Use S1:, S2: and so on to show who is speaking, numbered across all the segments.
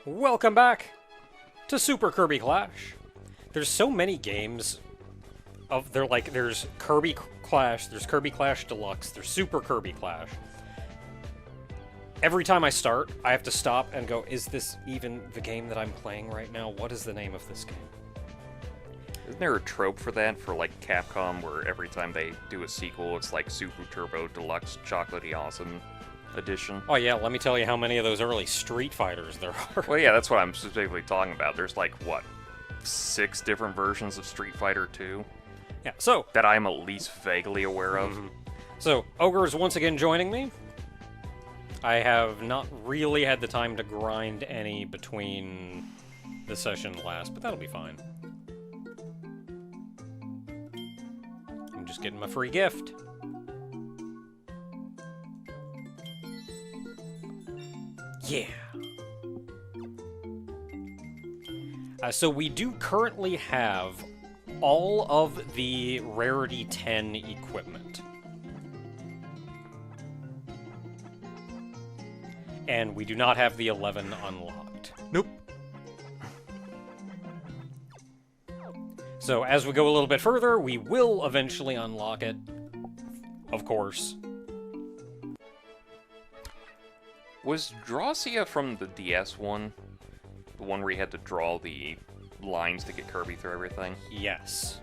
S1: Welcome back to Super Kirby Clash. There's so many games there's Kirby Clash, there's Kirby Clash Deluxe, there's Super Kirby Clash. Every time I start, I have to stop and go, is this even the game that I'm playing right now? What is the name of this game?
S2: Isn't there a trope for that, for like Capcom, where every time they do a sequel, it's like Super Turbo Deluxe Chocolatey Awesome Edition?
S1: Oh yeah, let me tell you how many of those early Street Fighters there are.
S2: Well, yeah, that's what I'm specifically talking about. There's like, what, 6 different versions of Street Fighter 2?
S1: Yeah, so...
S2: that I'm at least vaguely aware of.
S1: So, Ogre is once again joining me. I have not really had the time to grind any between the session last, but that'll be fine. I'm just getting my free gift. Yeah. So we do currently have all of the Rarity 10 equipment. And we do not have the 11 unlocked.
S2: Nope.
S1: So as we go a little bit further, we will eventually unlock it. Of course.
S2: Was Drossia from the DS one? The one where you had to draw the lines to get Kirby through everything?
S1: Yes.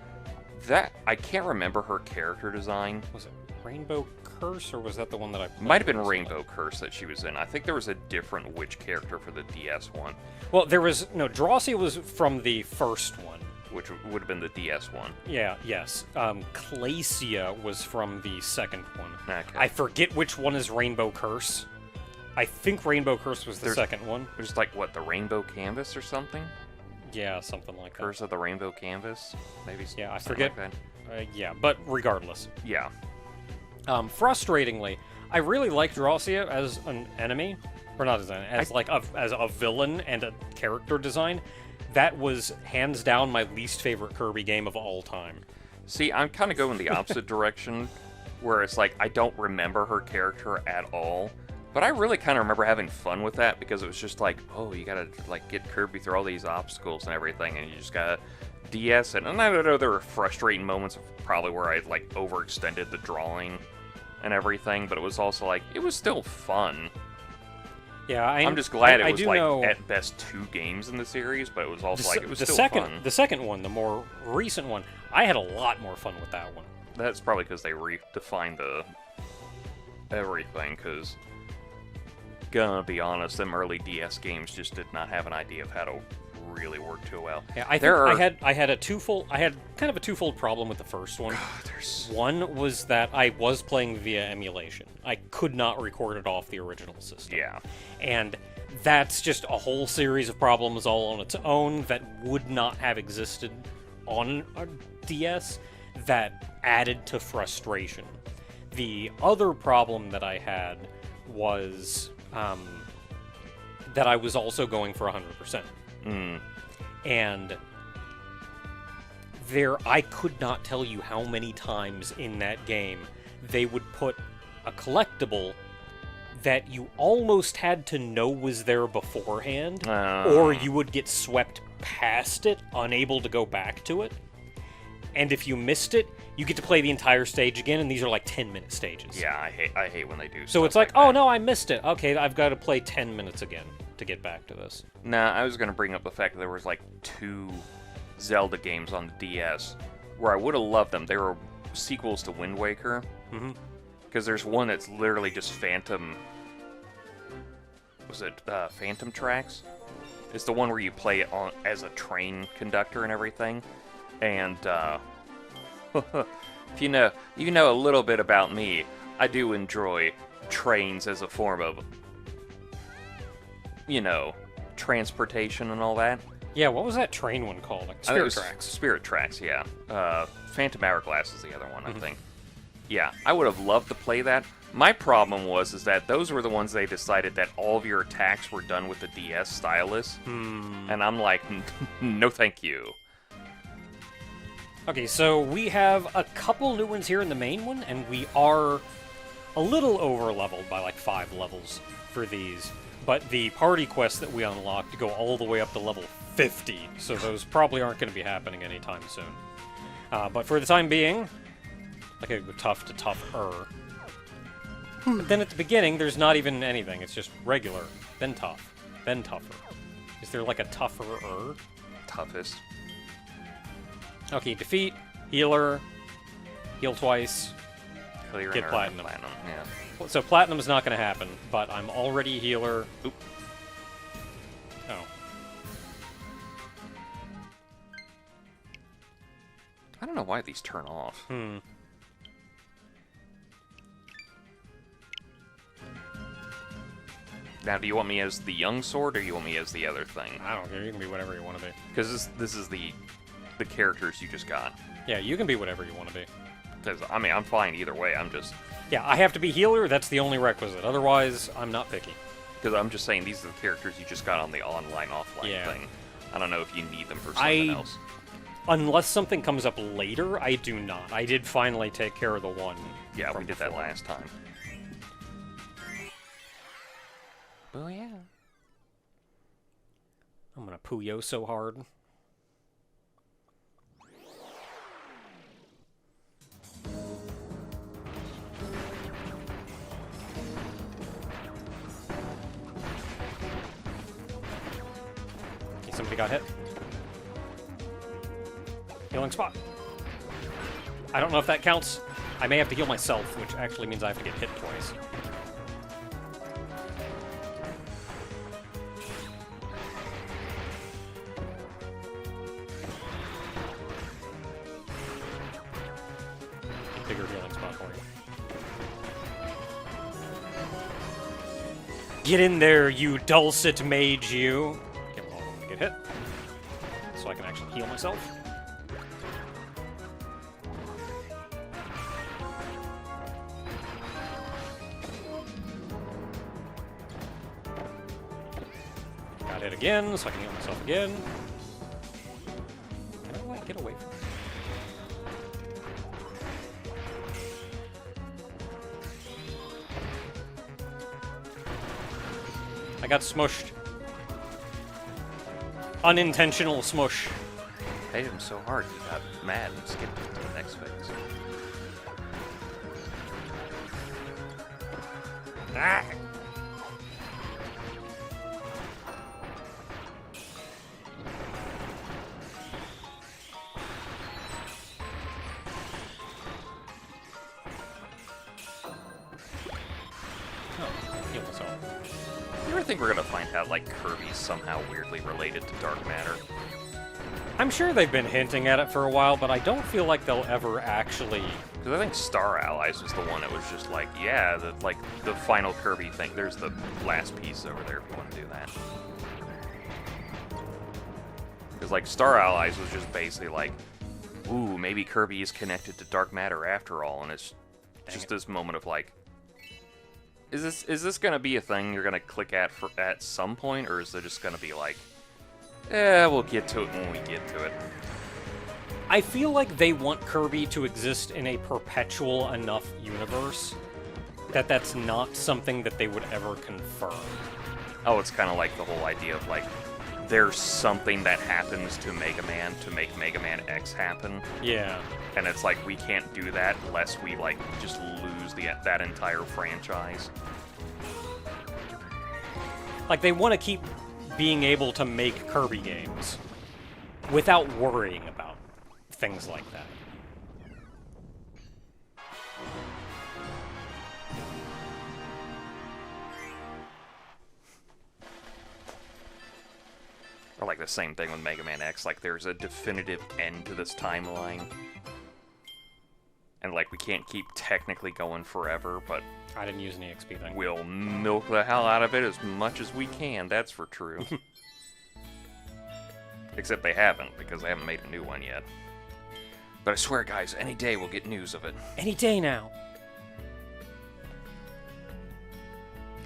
S2: That, I can't remember her character design.
S1: Was it Rainbow Curse, or was that the one that I played?
S2: Might have been
S1: recently?
S2: Rainbow Curse that she was in. I think there was a different witch character for the DS one,
S1: Well, there was... No, Drossia was from the first one.
S2: which would have been the DS one.
S1: Yeah, yes. Clacia was from the second one.
S2: Okay.
S1: I forget which one is Rainbow Curse. I think Rainbow Curse was the
S2: There's-
S1: second one.
S2: There's like, what, the Rainbow Canvas or something?
S1: Yeah, something like that.
S2: Curse of the Rainbow Canvas? Maybe
S1: Yeah, I
S2: something
S1: forget.
S2: like that.
S1: Yeah, but regardless.
S2: Yeah.
S1: Frustratingly, I really like Drossia as an enemy. Or not as an as as a villain and a character design. That was hands down my least favorite Kirby game of all time.
S2: See, I'm kind of going the opposite direction, where it's like, I don't remember her character at all. But I really kind of remember having fun with that, because it was just like, oh, you gotta like get Kirby through all these obstacles and everything, and you just gotta DS it. And I know there were frustrating moments of probably where I like overextended the drawing and everything, but it was also like, it was still fun.
S1: Yeah,
S2: I'm just glad
S1: I
S2: it was
S1: do
S2: like
S1: know
S2: at best 2 games in the series, but it was also like, it was
S1: the
S2: still
S1: second
S2: fun.
S1: the second one, the more recent one, I had a lot more fun with that one.
S2: That's probably because they redefined the everything, because gonna be honest, them early DS games just did not have an idea of how to really work too well.
S1: Yeah, I think I had kind of a twofold problem with the first one. One was that I was playing via emulation. I could not record it off the original system.
S2: Yeah.
S1: And that's just a whole series of problems all on its own that would not have existed on a DS that added to frustration. The other problem that I had was that I was also going for 100%. And I could not tell you how many times in that game they would put a collectible that you almost had to know was there beforehand, or you would get swept past it, unable to go back to it. And if you missed it, you get to play the entire stage again, and these are like 10-minute stages.
S2: Yeah, I hate when they do
S1: So
S2: stuff
S1: it's like,
S2: that.
S1: oh no, I missed it. Okay, I've got to play 10 minutes again to get back to this.
S2: Nah, I was gonna bring up the fact that there was like 2 Zelda games on the DS where I would have loved them. They were sequels to Wind Waker. Because there's one that's literally just Phantom... Was it Phantom Tracks? It's the one where you play it on as a train conductor and everything. And, if you know a little bit about me, I do enjoy trains as a form of, transportation and all that.
S1: Yeah, what was that train one called? Like
S2: I think it
S1: Spirit
S2: was
S1: Tracks.
S2: Spirit Tracks, yeah. Phantom Hourglass is the other one, I think. Yeah, I would have loved to play that. My problem was that those were the ones they decided that all of your attacks were done with the DS stylus. And I'm like, no thank you.
S1: Okay, so we have a couple new ones here in the main one, and we are a little over-leveled by like 5 levels for these. but the party quests that we unlocked go all the way up to level 50, so those probably aren't going to be happening anytime soon. But for the time being, like a tough to tougher. But then at the beginning, there's not even anything. It's just regular, then tough, then tougher. Is there like a tougher-er?
S2: Toughest.
S1: Okay, defeat, healer, heal twice,
S2: Clear
S1: get
S2: and
S1: platinum.
S2: Yeah.
S1: So platinum is not going to happen, but I'm already healer.
S2: Oop.
S1: Oh.
S2: I don't know why these turn off. Now, do you want me as the young sword, or you want me as the other thing?
S1: I don't care. You can be whatever you want to be.
S2: Because this is the characters you just got.
S1: Yeah, you can be whatever you want to be.
S2: Because, I mean, I'm fine either way. I'm just...
S1: Yeah, I have to be healer. That's the only requisite. Otherwise, I'm not picky.
S2: Because I'm just saying these are the characters you just got on the online-offline thing. I don't know if you need them for something else.
S1: Unless something comes up later, I do not. I did finally take care of the one.
S2: Yeah, we did that
S1: before.
S2: last time. Oh, yeah.
S1: I'm gonna Puyo so hard. Okay, somebody got hit. Healing spot. I don't know if that counts. I may have to heal myself, which actually means I have to get hit twice. Bigger healing spot for you. Get in there, you dulcet mage, you! Okay, well, I'm gonna get hit. So I can actually heal myself. Got hit again, so I can heal myself again. Can I, like, get away from it? I got smushed. Unintentional smush.
S2: I hit him so hard he got mad and skipped to the next phase.
S1: Ah. Oh, heal myself.
S2: You ever think we're gonna find out, like, Kirby's somehow weirdly related to dark matter?
S1: I'm sure they've been hinting at it for a while, but I don't feel like they'll ever actually...
S2: Because I think Star Allies was the one that was just like, yeah, the final Kirby thing. There's the last piece over there if you want to do that. Because, like, Star Allies was just basically like, ooh, maybe Kirby is connected to dark matter after all, and it's just this moment of like, is this gonna be a thing you're gonna click at some point, or is it just gonna be like, we'll get to it when we get to it?
S1: I feel like they want Kirby to exist in a perpetual enough universe that that's not something that they would ever confirm.
S2: Oh, it's kind of like the whole idea of like, there's something that happens to Mega Man to make Mega Man X happen.
S1: Yeah.
S2: And it's like, we can't do that unless we, like, just lose that entire franchise.
S1: Like, they want to keep being able to make Kirby games without worrying about things like that.
S2: Or like the same thing with Mega Man X, like there's a definitive end to this timeline. And like we can't keep technically going forever, but
S1: I didn't use any XP thing.
S2: we'll milk the hell out of it as much as we can, that's for true. Except they haven't, because they haven't made a new one yet. But I swear, guys, any day we'll get news of it.
S1: Any day now.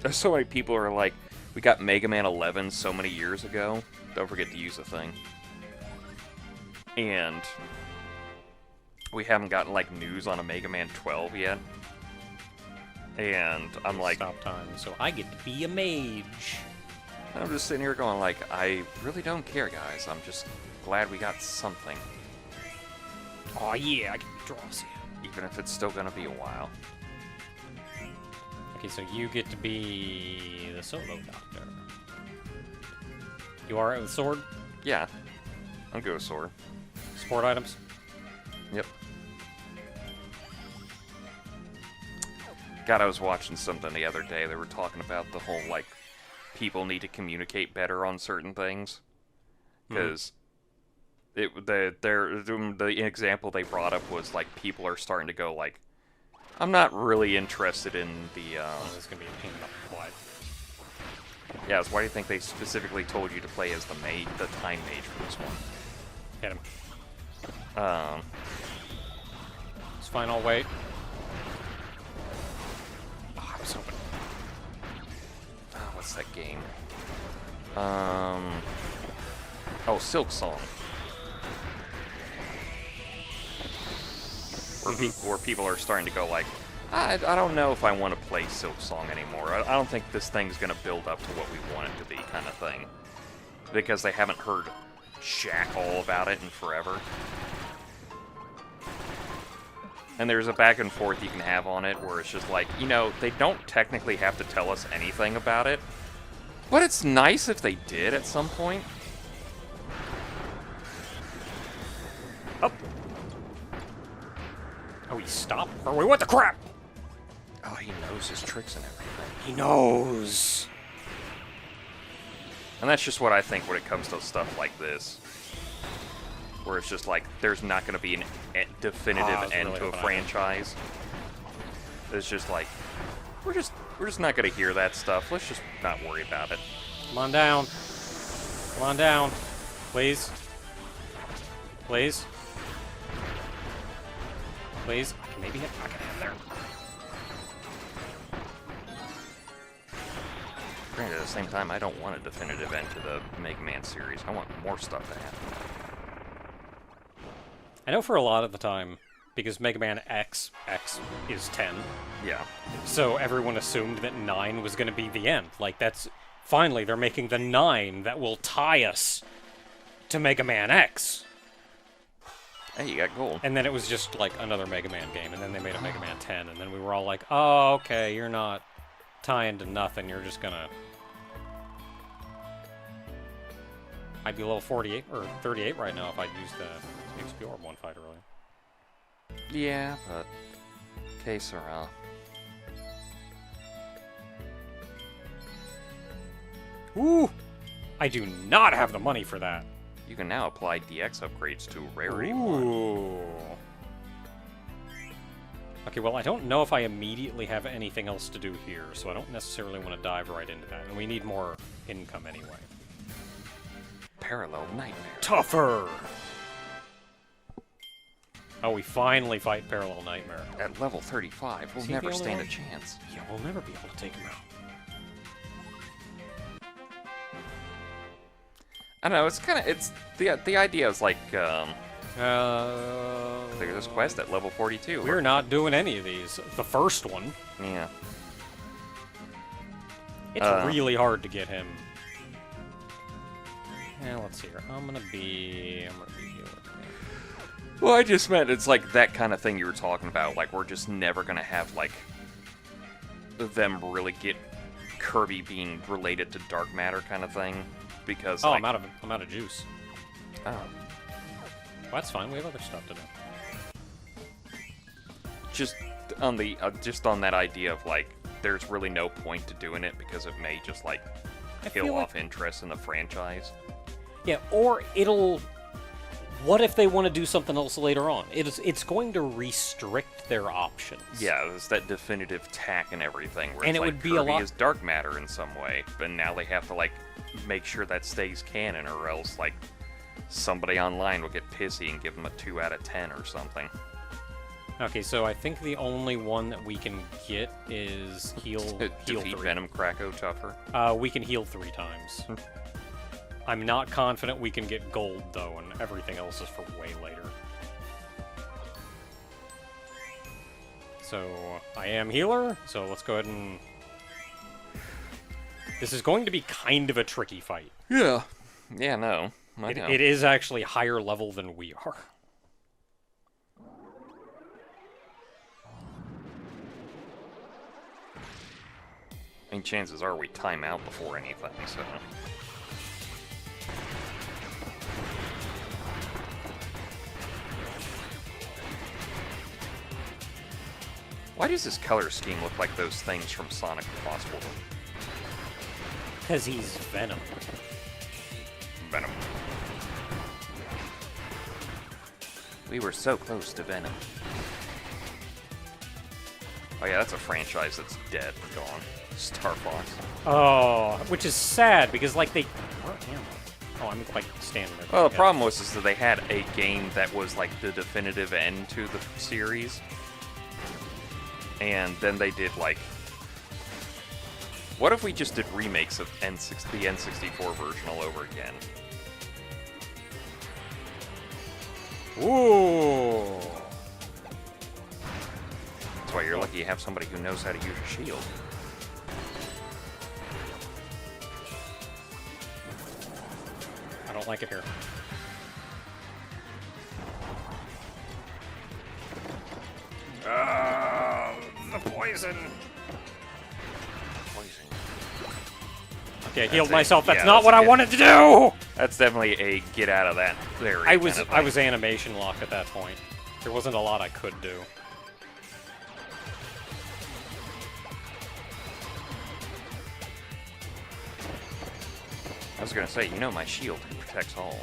S2: There's so many people who are like, we got Mega Man 11 so many years ago. Don't forget to use the thing. And we haven't gotten, like, news on a Mega Man 12 yet. And I'm like,
S1: stop time, so I get to be a mage.
S2: I'm just sitting here going like, I really don't care, guys. I'm just glad we got something.
S1: Oh yeah, I can draw you.
S2: Even if it's still gonna be a while.
S1: Okay, so you get to be the solo doctor. You alright with sword?
S2: Yeah. I'm good with sword.
S1: Support items?
S2: Yep. God, I was watching something the other day. They were talking about the whole, like, people need to communicate better on certain things. Because the example they brought up was, like, people are starting to go, like, I'm not really interested in the,
S1: Oh, this is gonna be a pain in the butt.
S2: Yeah, so why do you think they specifically told you to play as the time mage for this one?
S1: Hit him.
S2: Um,
S1: It's fine, I'll wait. Oh, I was hoping.
S2: what's that game? Oh, Silk Song. Where people are starting to go like, I don't know if I want to play Silk Song anymore. I don't think this thing's going to build up to what we want it to be, kind of thing. Because they haven't heard jack all about it in forever. And there's a back and forth you can have on it where it's just like, you know, they don't technically have to tell us anything about it. But it's nice if they did at some point.
S1: Up. Oh, he stopped? Or wait, what the crap?
S2: Oh, he knows his tricks and everything.
S1: He knows.
S2: And that's just what I think when it comes to stuff like this. Where it's just like, there's not going to be a definitive end
S1: really
S2: to a
S1: fun.
S2: franchise. It's just like, we're just not going to hear that stuff. Let's just not worry about it.
S1: Come on down. Come on down. Please. Please. Please. I can maybe hit pocket him there.
S2: Granted, at the same time, I don't want a definitive end to the Mega Man series. I want more stuff to happen.
S1: I know for a lot of the time, because Mega Man X is 10,
S2: Yeah.
S1: so everyone assumed that 9 was going to be the end. Like, that's... Finally, they're making the 9 that will tie us to Mega Man X.
S2: Hey, you got gold.
S1: And then it was just, like, another Mega Man game, and then they made a Mega Man 10, and then we were all like, oh, okay, you're not tying to nothing, you're just gonna... I'd be level 48, or 38 right now if I'd used the XP Orb one fight earlier.
S2: Yeah, but... Que sera.
S1: Ooh! I do not have the money for that.
S2: You can now apply DX upgrades to Rarity 1.
S1: Ooh. Okay, well, I don't know if I immediately have anything else to do here, so I don't necessarily want to dive right into that. And we need more income anyway.
S2: Parallel Nightmare.
S1: Tougher! Oh, we finally fight Parallel Nightmare.
S2: At level 35, we'll
S1: Is he
S2: never
S1: the only
S2: stand a
S1: one?
S2: chance.
S1: Yeah, we'll never be able to take him out.
S2: I don't know, it's kind of, it's, the idea is like, clear this quest at level 42.
S1: We're not doing any of these. The first one,
S2: Yeah.
S1: it's really hard to get him. Yeah, let's see here. I'm gonna be healing.
S2: Well, I just meant it's like that kind of thing you were talking about. Like, we're just never going to have, like, them really get Kirby being related to dark matter kind of thing. Because,
S1: Oh,
S2: like,
S1: I'm out of juice.
S2: Oh.
S1: Well, that's fine. We have other stuff to do.
S2: Just on the, just on that idea of, like, there's really no point to doing it because it may just, like, kill
S1: feel
S2: off interest in the franchise.
S1: Yeah, or it'll... What if they want to do something else later on? It's going to restrict their options.
S2: Yeah, there's that definitive tack and everything. Where
S1: And
S2: it's
S1: it
S2: like
S1: would be
S2: Kirby
S1: a lot...
S2: is dark matter in some way, but now they have to, like, make sure that stays canon, or else, like, somebody online will get pissy and give them a 2 out of 10 or something.
S1: Okay, so I think the only one that we can get is heal
S2: Defeat
S1: 3.
S2: Venom Kracko tougher.
S1: We can heal 3 times. I'm not confident we can get gold, though, and everything else is for way later. So, I am healer, so let's go ahead and... This is going to be kind of a tricky fight.
S2: Yeah. Yeah, no. I know.
S1: It is actually higher level than we are.
S2: I mean, chances are we time out before anything, so... Why does this color scheme look like those things from Sonic the Lost World?
S1: Because he's Venom.
S2: Venom. We were so close to Venom. Oh yeah, that's a franchise that's dead and gone. Star Fox.
S1: Oh, which is sad, because, like, they... Where am I? Oh, I'm, like, standing there.
S2: Well, the problem was is that they had a game that was, like, the definitive end to the series. And then they did, like... What if we just did remakes of the N64 version all over again?
S1: Ooh!
S2: That's why you're lucky you have somebody who knows how to use a shield.
S1: I don't like it here. The poison! Okay, I healed myself. That's not what I wanted to do!
S2: That's definitely a get out of that area.
S1: I was animation locked at that point. There wasn't a lot I could do.
S2: I was gonna say, you know my shield protects all.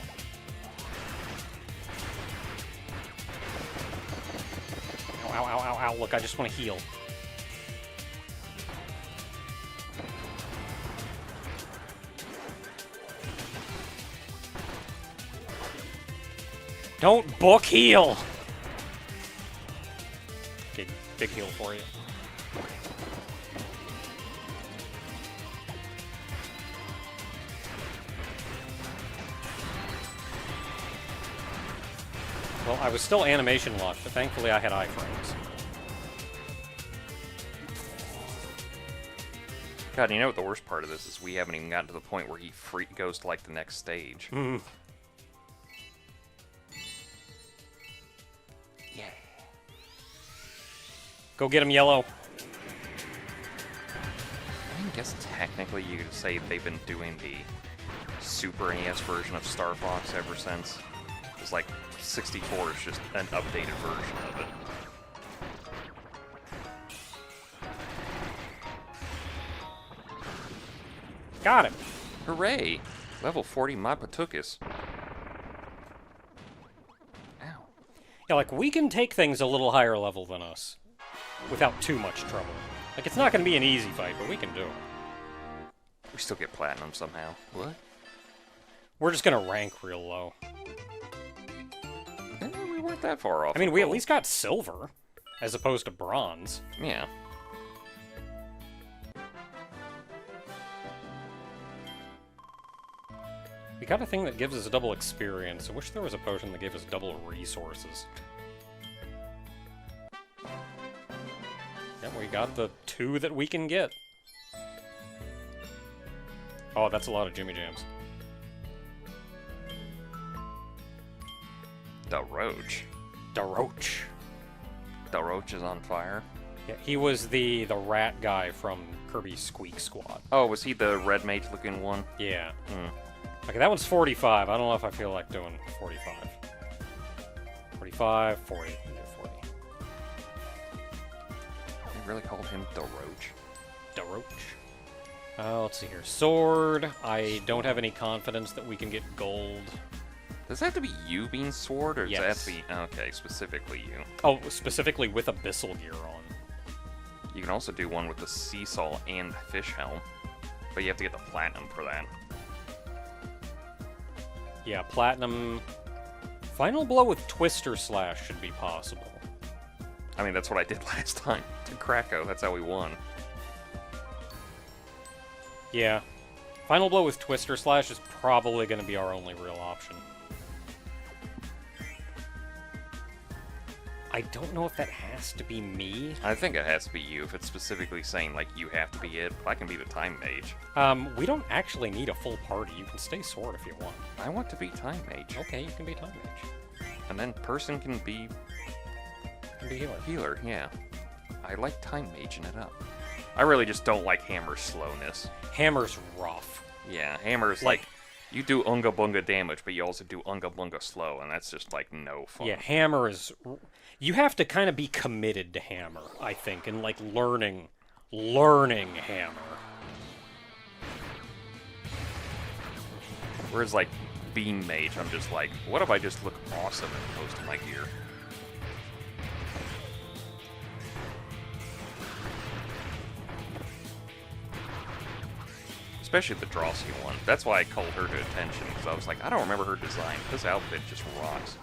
S1: Ow, ow, ow, ow, look, I just want to heal. Don't book heal! Okay, big heal for you. Well, I was still animation locked, but thankfully I had iframes.
S2: God, you know what the worst part of this is? We haven't even gotten to the point where he goes to, like, the next stage.
S1: Hmm.
S2: Yeah.
S1: Go get him, Yellow.
S2: I guess technically you could say they've been doing the Super NES version of Star Fox ever since. It's like 64 is just an updated version of it.
S1: Got him.
S2: Hooray! Level 40 Mapatukas. Ow.
S1: Yeah, like, we can take things a little higher level than us without too much trouble. Like, it's not going to be an easy fight, but we can do it.
S2: We still get platinum somehow. What?
S1: We're just going to rank real low.
S2: We weren't that far off.
S1: I mean, we at least got silver, as opposed to bronze.
S2: Yeah.
S1: We got a thing that gives us double experience. I wish there was a potion that gave us double resources. Yep, we got the 2 that we can get. Oh, that's a lot of Jimmy Jams.
S2: The Roach.
S1: The Roach.
S2: The Roach is on fire.
S1: Yeah, he was the rat guy from Kirby Squeak Squad.
S2: Oh, was he the red mage looking one?
S1: Yeah.
S2: Hmm.
S1: Okay, that one's 45. I don't know if I feel like doing 45. 45, 40. We'll do 40.
S2: They really called him the Roach.
S1: The Roach. Let's see here. Sword. I don't have any confidence that we can get gold.
S2: Does that have to be you being sword, or does that have
S1: Yes.
S2: to be... Okay, specifically you.
S1: Oh, specifically with Abyssal gear on.
S2: You can also do one with the seesaw and fish helm, but you have to get the platinum for that.
S1: Yeah, platinum. Final blow with Twister Slash should be possible.
S2: I mean, that's what I did last time to Kracko. That's how we won.
S1: Yeah. Final blow with Twister Slash is probably going to be our only real option. I don't know if that has to be me.
S2: I think it has to be you if it's specifically saying, like, you have to be it. I can be the time mage.
S1: We don't actually need a full party. You can stay sword if you want.
S2: I want to be time mage.
S1: Okay, you can be time mage.
S2: And then person can be
S1: healer.
S2: Healer, yeah. I like time maging it up. I really just don't like Hammer's slowness.
S1: Hammer's rough.
S2: Yeah, Hammer's like you do unga bunga damage, but you also do unga bunga slow, and that's just like no fun.
S1: Yeah, Hammer is. You have to kind of be committed to Hammer, I think, and like learning Hammer.
S2: Whereas like Beam Mage, I'm just like, what if I just look awesome in most of my gear? Especially the Drosy one. That's why I called her to attention, because I was like, I don't remember her design. This outfit just rocks.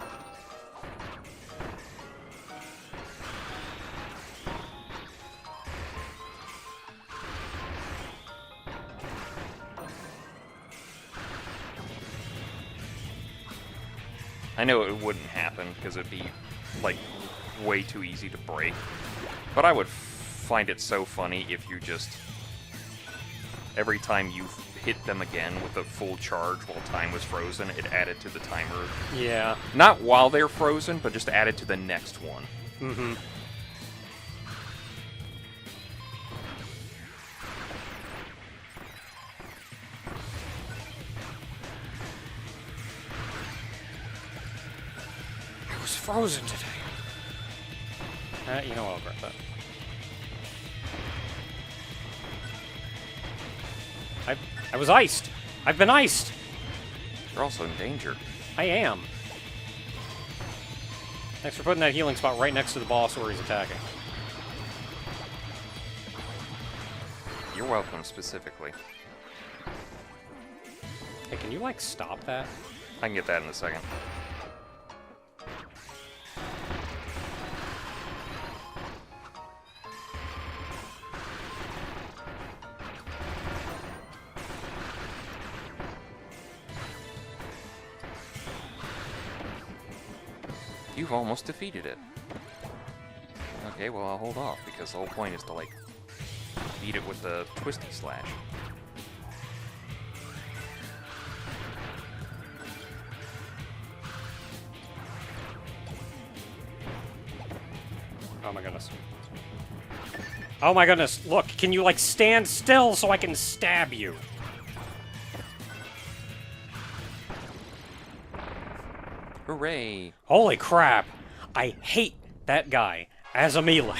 S2: I know it wouldn't happen, because it'd be, like, way too easy to break. But I would find it so funny if you just... Every time you hit them again with a full charge while time was frozen, it added to the timer.
S1: Yeah.
S2: Not while they're frozen, but just added to the next one.
S1: Mm-hmm. I was frozen today. You know what, I'll grab that. I was iced! I've been iced!
S2: You're also in danger.
S1: I am. Thanks for putting that healing spot right next to the boss where he's attacking.
S2: You're welcome, specifically.
S1: Hey, can you, like, stop that?
S2: I can get that in a second. You've almost defeated it. Okay, well, I'll hold off, because the whole point is to, like, beat it with the twisty slash.
S1: Oh my goodness. Oh my goodness, look, can you, like, stand still so I can stab you?
S2: Hooray!
S1: Holy crap! I hate that guy as a melee.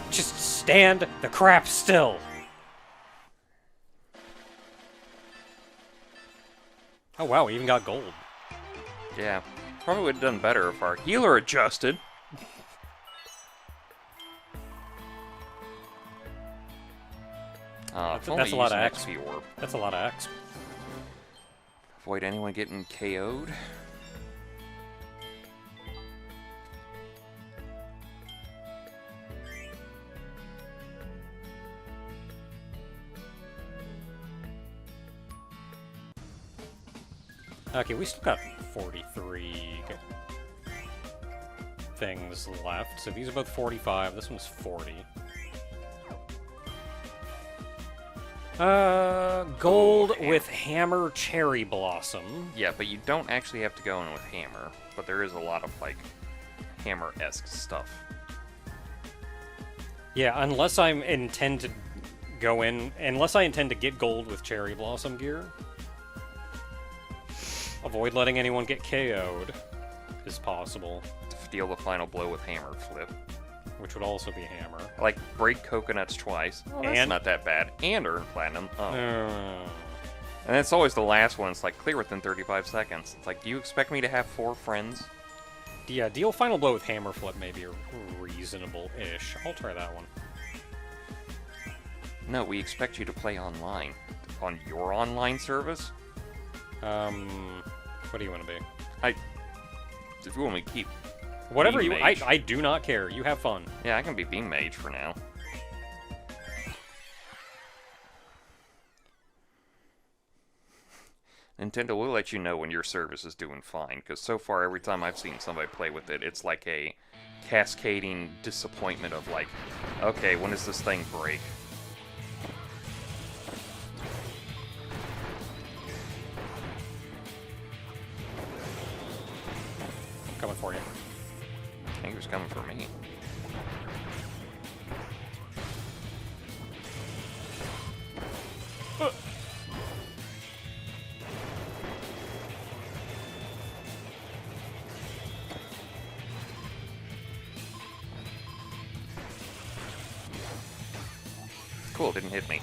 S1: Just stand the crap still. Oh wow, we even got gold.
S2: Yeah, probably would have done better if our healer adjusted.
S1: That's a lot of X.
S2: XP orb.
S1: That's a lot of X.
S2: Avoid anyone getting KO'd.
S1: Okay, we still got 43 things left. So these are both 45. This one's 40. Gold with Hammer Cherry Blossom.
S2: Yeah, but you don't actually have to go in with Hammer. But there is a lot of, like, Hammer-esque stuff.
S1: Yeah, unless I intend to go in... Unless I intend to get gold with Cherry Blossom gear. Avoid letting anyone get KO'd is possible.
S2: Deal the final blow with Hammer Flip.
S1: Which would also be Hammer.
S2: Like, break coconuts twice. Oh, that's not that bad. And earn platinum. Oh. And it's always the last one. It's like, clear within 35 seconds. It's like, do you expect me to have 4 friends?
S1: Yeah, deal final blow with Hammer Flip may be reasonable-ish. I'll try that one.
S2: No, we expect you to play online. On your online service?
S1: What do you want to be?
S2: If you want me to keep...
S1: Whatever
S2: Beam
S1: you...
S2: Mage.
S1: I do not care. You have fun.
S2: Yeah, I can be Beam Mage for now. Nintendo will let you know when your service is doing fine, because so far every time I've seen somebody play with it, it's like a cascading disappointment of like, okay, when does this thing break?
S1: Coming for you.
S2: I think he was coming for me. Cool, it didn't hit me.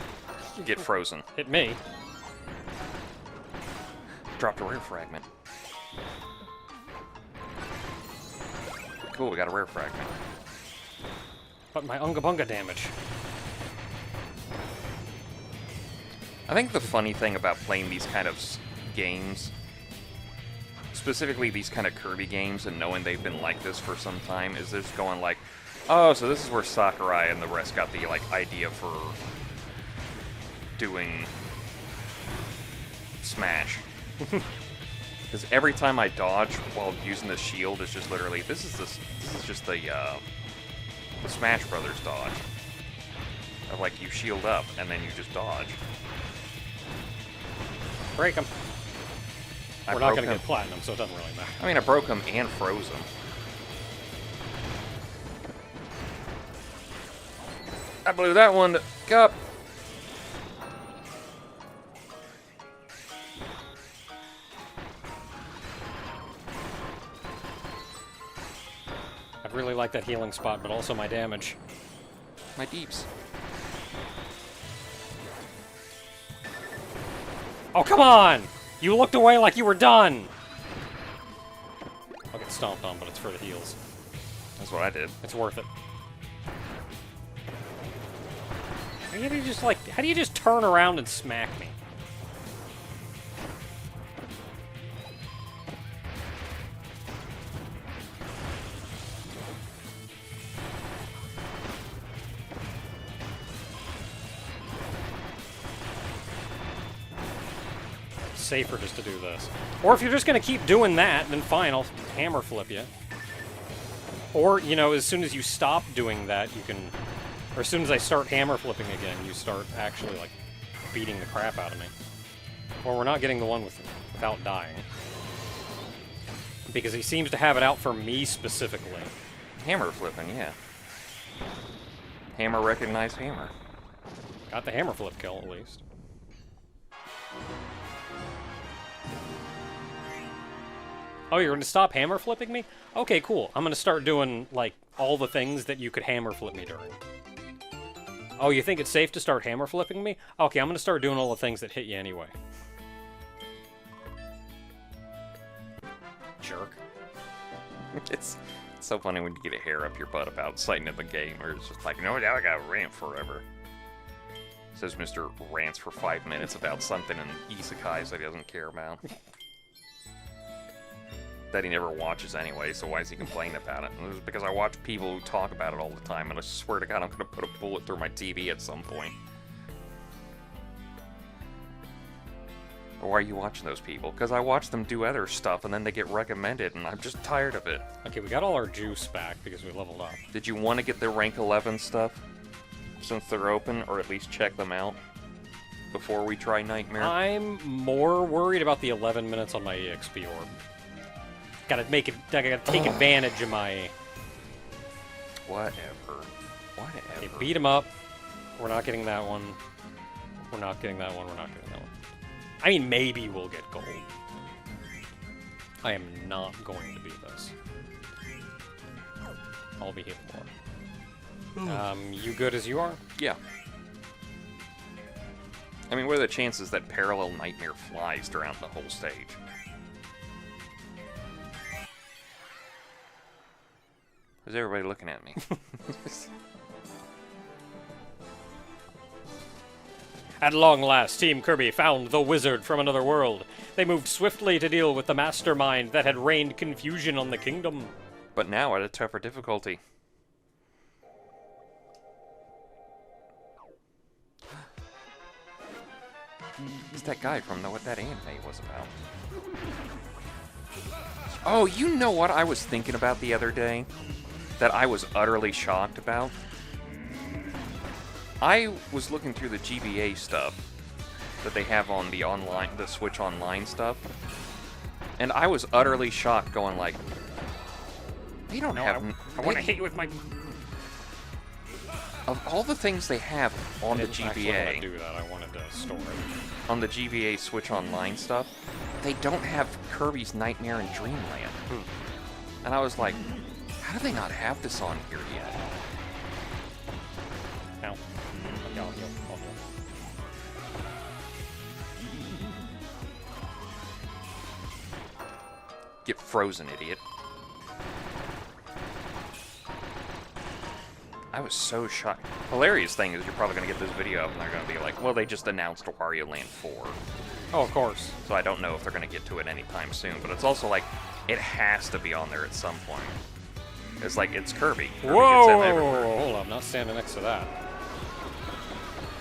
S2: Get frozen.
S1: Hit me.
S2: Dropped a rare fragment. Cool, we got a rare fragment.
S1: But my Unga Bunga damage.
S2: I think the funny thing about playing these kind of games, specifically these kind of Kirby games, and knowing they've been like this for some time, is just going like, oh, so this is where Sakurai and the rest got the like idea for doing Smash. Because every time I dodge while using the shield, it's just literally this is just the Smash Brothers dodge. Of like you shield up and then you just dodge.
S1: Break him.
S2: I
S1: We're not
S2: broke
S1: going to
S2: him.
S1: get platinum, so it doesn't really matter.
S2: I mean, I broke him and froze him. I blew that one to cup.
S1: I'd really like that healing spot, but also my damage.
S2: My deeps.
S1: Oh, come on! You looked away like you were done! I'll get stomped on, but it's for the heals.
S2: That's what I did.
S1: It's worth it. How do you just turn around and smack me? Safer just to do this. Or if you're just going to keep doing that, then fine, I'll hammer flip you. Or, you know, as soon as you stop doing that, you can... Or as soon as I start hammer flipping again, you start actually, like, beating the crap out of me. Or we're not getting the one without dying. Because he seems to have it out for me specifically.
S2: Hammer flipping, yeah. Hammer recognized hammer.
S1: Got the hammer flip kill, at least. Oh, you're going to stop hammer flipping me? Okay, cool. I'm going to start doing, like, all the things that you could hammer flip me during. Oh, you think it's safe to start hammer flipping me? Okay, I'm going to start doing all the things that hit you anyway. Jerk.
S2: It's so funny when you get a hair up your butt about citing in the game, where it's just like, no, now I gotta rant forever. Says Mr. Rants for 5 minutes about something in isekais that he doesn't care about. That he never watches anyway, so why is he complaining about it? It's because I watch people who talk about it all the time, and I swear to God I'm gonna put a bullet through my TV at some point. Or why are you watching those people? Because I watch them do other stuff, and then they get recommended, and I'm just tired of it.
S1: Okay, we got all our juice back because we leveled up.
S2: Did you want to get the rank 11 stuff? Since they're open, or at least check them out before we try Nightmare?
S1: I'm more worried about the 11 minutes on my EXP orb. I gotta take advantage of my...
S2: Whatever.
S1: Okay, beat him up. We're not getting that one. We're not getting that one. We're not getting that one. I mean, maybe we'll get gold. I am not going to beat this. I'll be hitting more. You good as you are?
S2: Yeah. I mean, what are the chances that Parallel Nightmare flies throughout the whole stage? Is everybody looking at me?
S1: At long last, Team Kirby found the wizard from another world. They moved swiftly to deal with the mastermind that had rained confusion on the kingdom.
S2: But now at a tougher difficulty. It's that guy from what that anime was about. Oh, you know what I was thinking about the other day? That I was utterly shocked about? I was looking through the GBA stuff that they have on the Switch Online stuff, and I was utterly shocked, going like, they don't have.
S1: I want to hit you with my.
S2: Of all the things they have on the
S1: I didn't
S2: GBA,
S1: want to do that. I wanted to store it.
S2: on the GBA Switch Online stuff, they don't have Kirby's Nightmare and Dreamland. And I was like, how do they not have this on here yet?
S1: Ow. I'll heal.
S2: Get frozen, idiot. I was so shocked. Hilarious thing is you're probably going to get this video up and they're going to be like, well, they just announced Wario Land 4.
S1: Oh, of course.
S2: So I don't know if they're going to get to it anytime soon, but it's also like, it has to be on there at some point. It's like, it's Kirby. Kirby
S1: Whoa!
S2: gets him everywhere.
S1: Hold up, not standing next to that.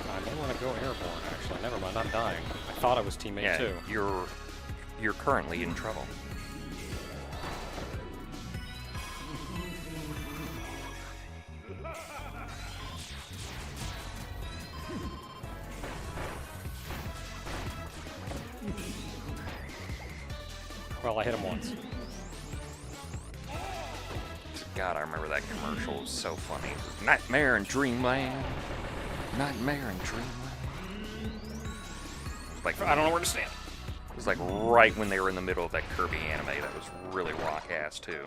S1: I may want to go airborne, actually. Never mind, I'm dying. I thought I was teammate
S2: Yeah,
S1: too.
S2: you're currently in trouble.
S1: Well, I hit him once.
S2: God, I remember that commercial. It was so funny. Nightmare and Dreamland. Nightmare and Dreamland. Like,
S1: I don't know where to stand.
S2: it was like right when they were in the middle of that Kirby anime. That was really rock ass too.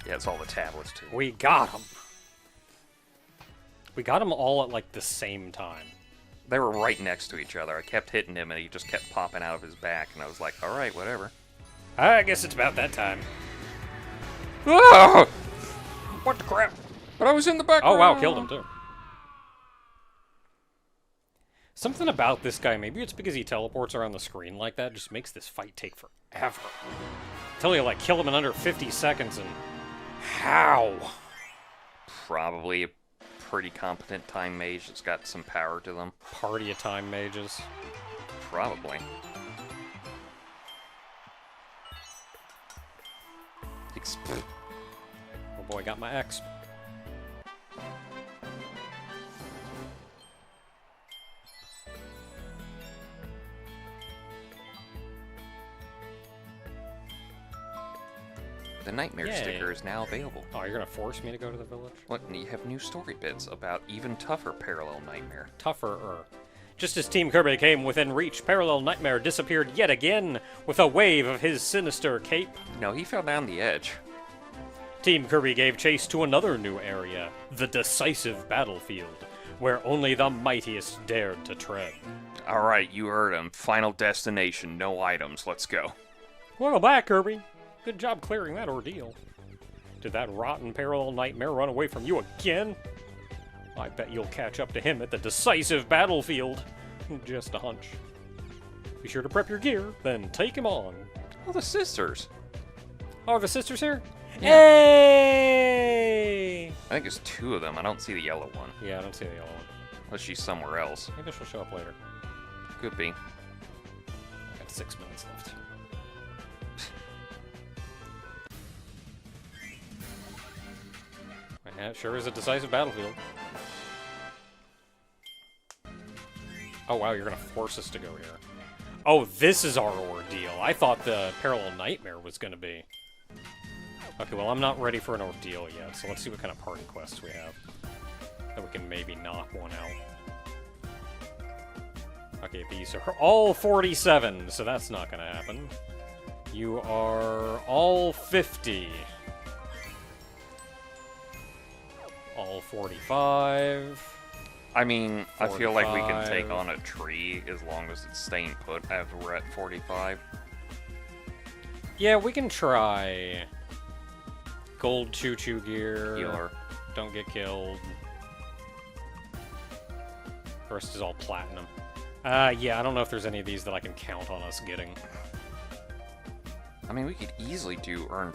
S2: Yeah, it's all the tablets too.
S1: We got him. We got them all at like the same time.
S2: They were right next to each other. I kept hitting him and he just kept popping out of his back, and I was like, alright, whatever.
S1: I guess it's about that time.
S2: Ah!
S1: What the crap?
S2: But I was in the background.
S1: Oh wow, killed him too. Something about this guy, maybe it's because he teleports around the screen like that, just makes this fight take forever. Tell you, like, kill him in under 50 seconds and... How?
S2: Probably a pretty competent time mage that's got some power to them.
S1: Party of time mages.
S2: Probably.
S1: Oh boy, got my X.
S2: The Nightmare
S1: Yay.
S2: sticker is now available.
S1: Oh, you're gonna force me to go to the village?
S2: What? And you have new story bits about even tougher Parallel Nightmare.
S1: Tougher-er. Just as Team Kirby came within reach, Parallel Nightmare disappeared yet again with a wave of his sinister cape.
S2: No, he fell down the edge.
S1: Team Kirby gave chase to another new area, the decisive battlefield, where only the mightiest dared to tread.
S2: Alright, you heard him. Final destination, no items. Let's go.
S1: Welcome back, Kirby. Good job clearing that ordeal. Did that rotten Parallel Nightmare run away from you again? I bet you'll catch up to him at the decisive battlefield. Just a hunch. Be sure to prep your gear, then take him on.
S2: Oh, the sisters.
S1: Oh, are the sisters here?
S2: Yeah.
S1: Hey!
S2: I think it's two of them. I don't see the yellow one.
S1: Yeah, I don't see the yellow one.
S2: Unless she's somewhere else.
S1: Maybe she'll show up later.
S2: Could be.
S1: I got 6 minutes left. Yeah, it sure is a decisive battlefield. Oh wow, you're gonna force us to go here. Oh, this is our ordeal. I thought the Parallel Nightmare was gonna be. Okay, well, I'm not ready for an ordeal yet, so let's see what kind of party quests we have. That we can maybe knock one out. Okay, these are all 47, so that's not gonna happen. You are all 50. All 45.
S2: I mean, I feel like we can
S1: 45.
S2: take on a tree as long as it's staying put after we're at 45.
S1: Yeah, we can try. Gold choo-choo gear.
S2: Healer.
S1: Don't get killed. The rest is all platinum. Yeah, I don't know if there's any of these that I can count on us getting.
S2: I mean, we could easily earn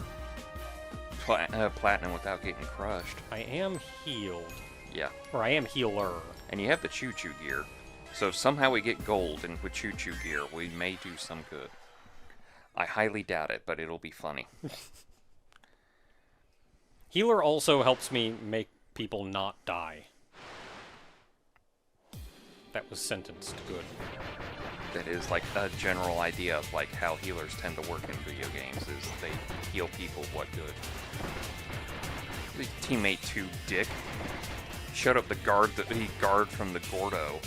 S2: platinum without getting crushed.
S1: I am healed.
S2: Yeah.
S1: Or I am healer.
S2: And you have the choo-choo gear. So if somehow we get gold and with choo-choo gear, we may do some good. I highly doubt it, but it'll be funny.
S1: Healer also helps me make people not die. That was sentenced good.
S2: That is like a general idea of like how healers tend to work in video games, is they heal people what good. The teammate 2, Dick, showed up the guard that he guard from the Gordo,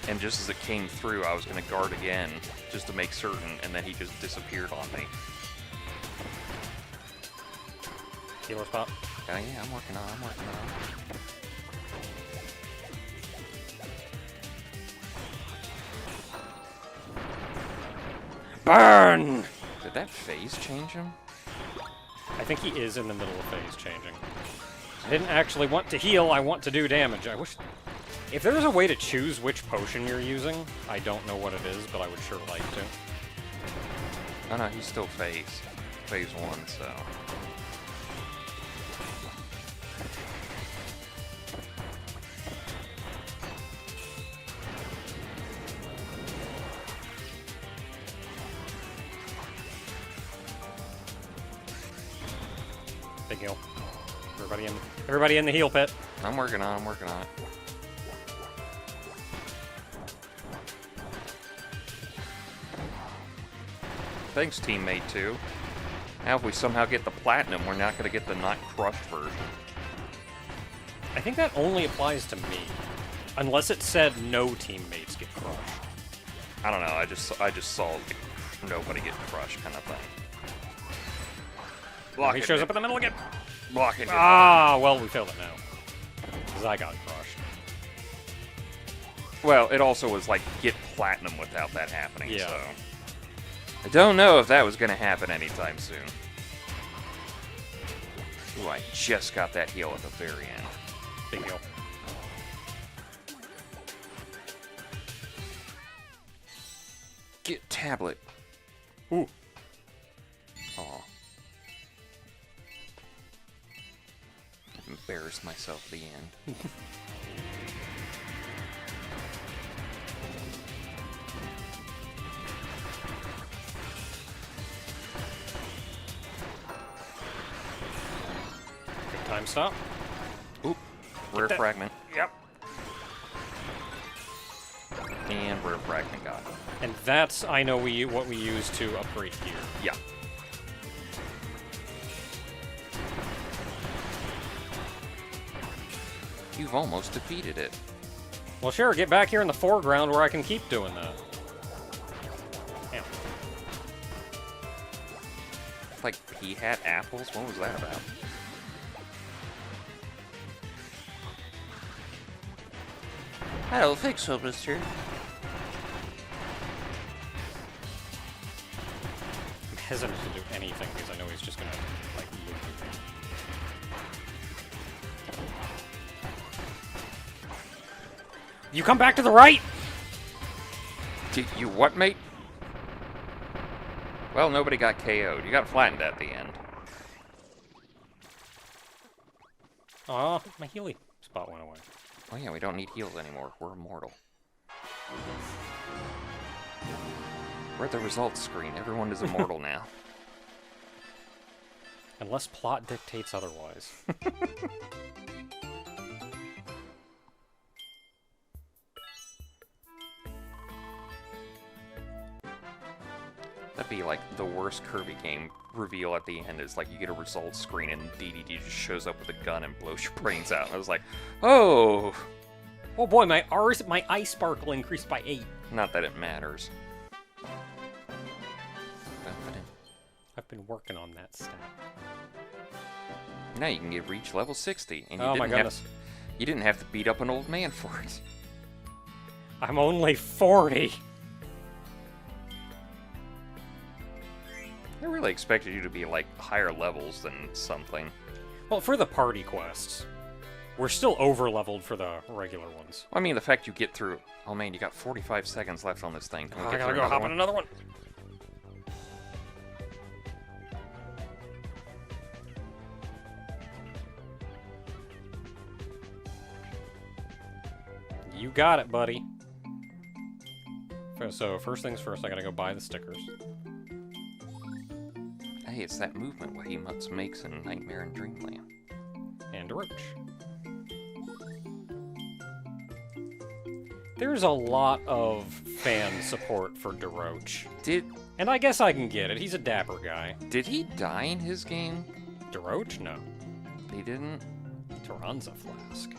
S2: and just as it came through, I was going to guard again, just to make certain, and then he just disappeared on me.
S1: Healer spot.
S2: Yeah, I'm working on
S1: Burn!
S2: Did that phase change him?
S1: I think he is in the middle of phase changing. I didn't actually want to heal, I want to do damage. I wish... If there's a way to choose which potion you're using, I don't know what it is, but I would sure like to.
S2: Oh no, he's still phase 1, so...
S1: Big heal. Everybody in the heal pit.
S2: I'm working on it. Thanks, teammate 2. Now if we somehow get the platinum, we're not going to get the not crushed version.
S1: I think that only applies to me. Unless it said no teammates get crushed.
S2: I don't know, I just saw nobody get crushed kind of thing.
S1: He shows up in the middle again.
S2: Blocking it.
S1: Ah, well, we failed it now. Because I got crushed.
S2: Well, it also was like, get platinum without that happening,
S1: Yeah.
S2: so... I don't know if that was going to happen anytime soon. Ooh, I just got that heal at the very end.
S1: Big heal.
S2: Get tablet.
S1: Ooh.
S2: Aw. Embarrassed myself at the end.
S1: Good time stop.
S2: Oop. Rare
S1: that.
S2: fragment.
S1: Yep.
S2: And rare fragment got it.
S1: And that's, I know, what we use to upgrade gear.
S2: Yeah. You've almost defeated it.
S1: Well, sure, get back here in the foreground where I can keep doing that. Damn.
S2: Like pea hat apples? What was that about? I don't think so, mister.
S1: I'm hesitant to do anything because I know he's just gonna, like, loot me. You come back to the right!
S2: Did you what, mate? Well, nobody got KO'd. You got flattened at the end.
S1: Aw, my Healy spot went away.
S2: Oh yeah, we don't need heals anymore. We're immortal. We're at the results screen. Everyone is immortal now.
S1: Unless plot dictates otherwise.
S2: That'd be like the worst Kirby game reveal at the end. Is like you get a results screen and DDD just shows up with a gun and blows your brains out. I was like, oh!
S1: Oh boy, my ice sparkle increased by 8.
S2: Not that it matters.
S1: I've been working on that stat.
S2: Now you can get reach level 60, and you
S1: Oh my
S2: didn't
S1: goodness.
S2: you didn't have to beat up an old man for it.
S1: I'm only 40.
S2: I really expected you to be like higher levels than something.
S1: Well, for the party quests. We're still over-leveled for the regular ones.
S2: I mean, the fact you get through... Oh, man, you got 45 seconds left on this thing. Can we
S1: I
S2: get
S1: gotta
S2: through
S1: go hop
S2: one?
S1: on another one. You got it, buddy. So, first things first, I gotta go buy the stickers.
S2: Hey, it's that movement what he makes in Nightmare and Dreamland.
S1: And a roach. There's a lot of fan support for DeRoach. And I guess I can get it. He's a dapper guy.
S2: Did he die in his game?
S1: DeRoach? No.
S2: He didn't?
S1: Taranza Flask.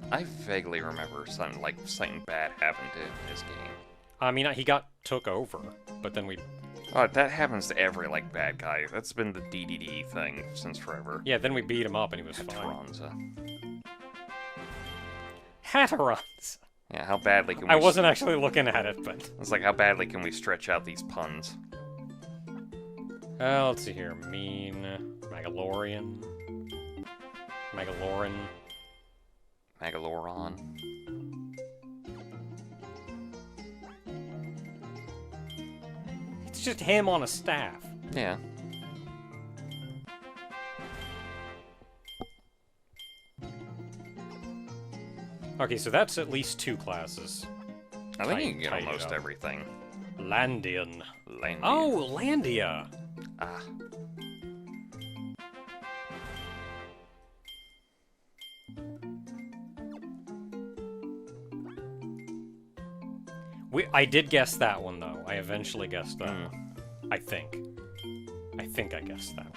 S2: I vaguely remember something bad happened in his game.
S1: I mean, he got took over, but then we...
S2: Oh, that happens to every, bad guy. That's been the DDD thing since forever.
S1: Yeah, then we beat him up and he was fine.
S2: Taranza.
S1: Hatteranza.
S2: Yeah, how badly can we...
S1: I wasn't actually looking at it, but...
S2: It's like, how badly can we stretch out these puns?
S1: Let's see here. Mean... Magaloran.
S2: Megaloron.
S1: It's just him on a staff.
S2: Yeah.
S1: Okay, so that's at least 2 classes.
S2: I think you can get
S1: Tidy
S2: almost
S1: up.
S2: everything.
S1: Landian.
S2: Landia.
S1: Oh, Landia.
S2: Ah.
S1: I did guess that one, though. I eventually guessed that one. I think I guessed that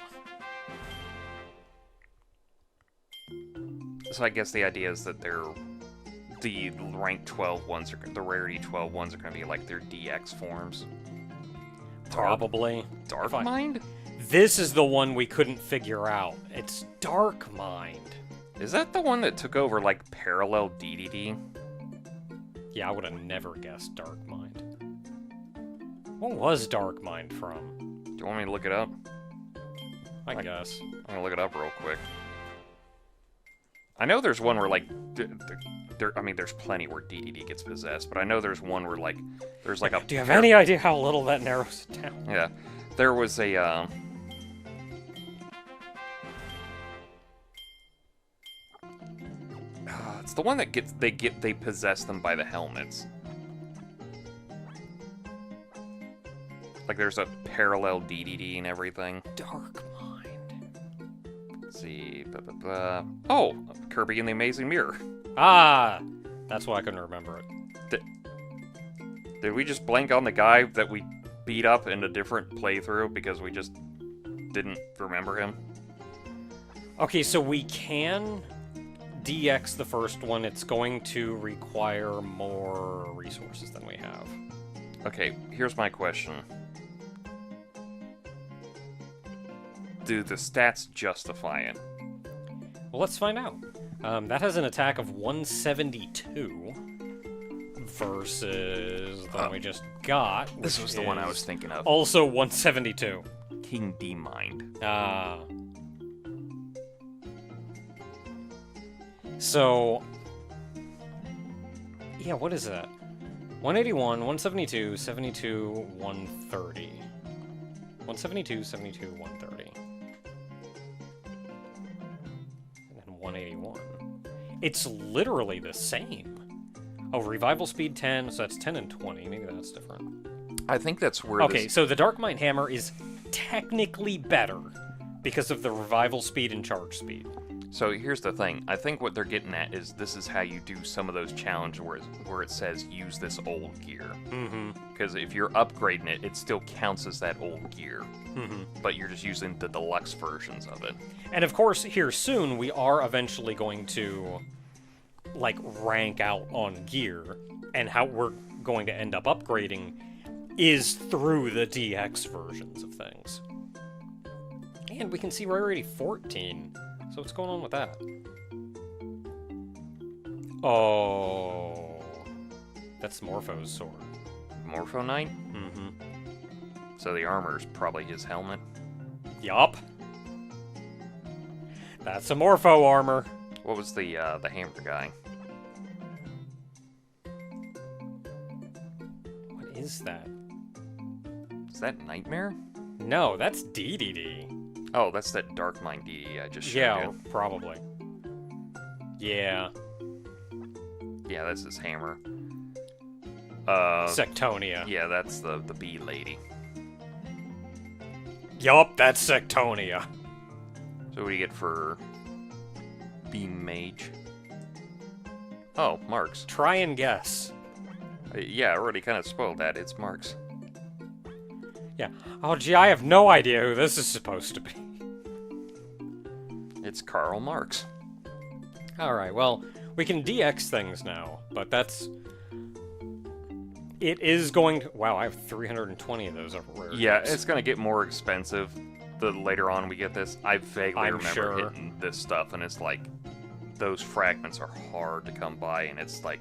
S1: one.
S2: So I guess the idea is that the rank 12 ones, the rarity 12 ones are going to be like their DX forms.
S1: Probably.
S2: Dark Mind?
S1: This is the one we couldn't figure out. It's Dark Mind.
S2: Is that the one that took over, parallel DDD?
S1: Yeah, I would have never guessed Dark Mind. What was Dark Mind from?
S2: Do you want me to look it up?
S1: I guess.
S2: I'm going to look it up real quick. I know there's one where, there's plenty where DDD gets possessed, but I know there's one where, there's a...
S1: Do you have any idea how little that narrows it down?
S2: Yeah. There was a, it's the one that they possess them by the helmets. There's a parallel DDD and everything.
S1: Dark Mind.
S2: Let's see. Oh! Kirby and the Amazing Mirror.
S1: Ah! That's why I couldn't remember it.
S2: Did we just blank on the guy that we beat up in a different playthrough because we just didn't remember him?
S1: Okay, so we can DX the first one. It's going to require more resources than we have.
S2: Okay, here's my question. Do the stats justify it?
S1: Well, let's find out. That has an attack of 172 versus the one we just got.
S2: This was the one I was thinking of.
S1: Also 172.
S2: King D Mind.
S1: So, yeah, what is that? 181, 172, 72, 130. 172, 72, 130. And then 181. It's literally the same. Oh, revival speed 10, so that's 10 and 20. Maybe that's different.
S2: I think that's where
S1: Okay, so the Dark Mind Hammer is technically better because of the revival speed and charge speed.
S2: So here's the thing. I think what they're getting at is this is how you do some of those challenges where it says use this old gear. Because if you're upgrading it, it still counts as that old gear. But you're just using the deluxe versions of it.
S1: And of course, here soon, we are eventually going to, rank out on gear. And how we're going to end up upgrading is through the DX versions of things. And we can see rarity 14. So what's going on with that? Oh, that's Morpho's sword.
S2: Morpho Knight? So the armor's probably his helmet?
S1: Yup. That's a Morpho armor.
S2: What was the hammer guy?
S1: What is that?
S2: Is that Nightmare?
S1: No, that's DDD.
S2: Oh, that's that Dark Mind DD I just showed
S1: Yeah,
S2: you.
S1: probably. Yeah.
S2: Yeah, that's his hammer.
S1: Sectonia.
S2: Yeah, that's the bee lady.
S1: Yup, that's Sectonia.
S2: So what do you get for Beam Mage? Oh, Marks.
S1: Try and guess.
S2: Yeah, I already kind of spoiled that. It's Marks.
S1: Yeah. Oh, gee, I have no idea who this is supposed to be.
S2: It's Karl Marx.
S1: Alright, well, we can DX things now, but that's... It is going to... Wow, I have 320 of those over rare.
S2: Yeah,
S1: types.
S2: it's going to get more expensive the later on we get this. I vaguely
S1: I'm
S2: remember
S1: sure.
S2: hitting this stuff, and it's like, those fragments are hard to come by, and it's like...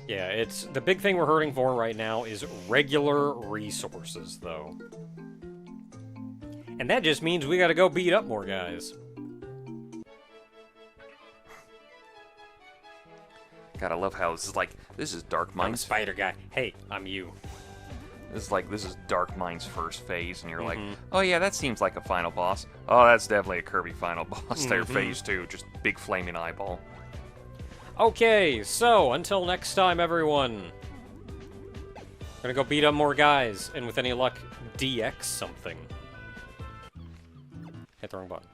S1: Yeah, it's... The big thing we're hurting for right now is regular resources, though. And that just means we gotta go beat up more guys.
S2: God, I love how this is Dark
S1: I'm
S2: Mind's...
S1: Spider Guy. Hey, I'm you.
S2: This is Dark Mind's first phase, and you're like,
S1: Mhm.
S2: oh yeah, that seems like a final boss. Oh, that's definitely a Kirby final boss there,
S1: Mhm.
S2: phase 2, just big flaming eyeball.
S1: Okay, so until next time, everyone. We're gonna go beat up more guys, and with any luck, DX something. Hit the wrong button.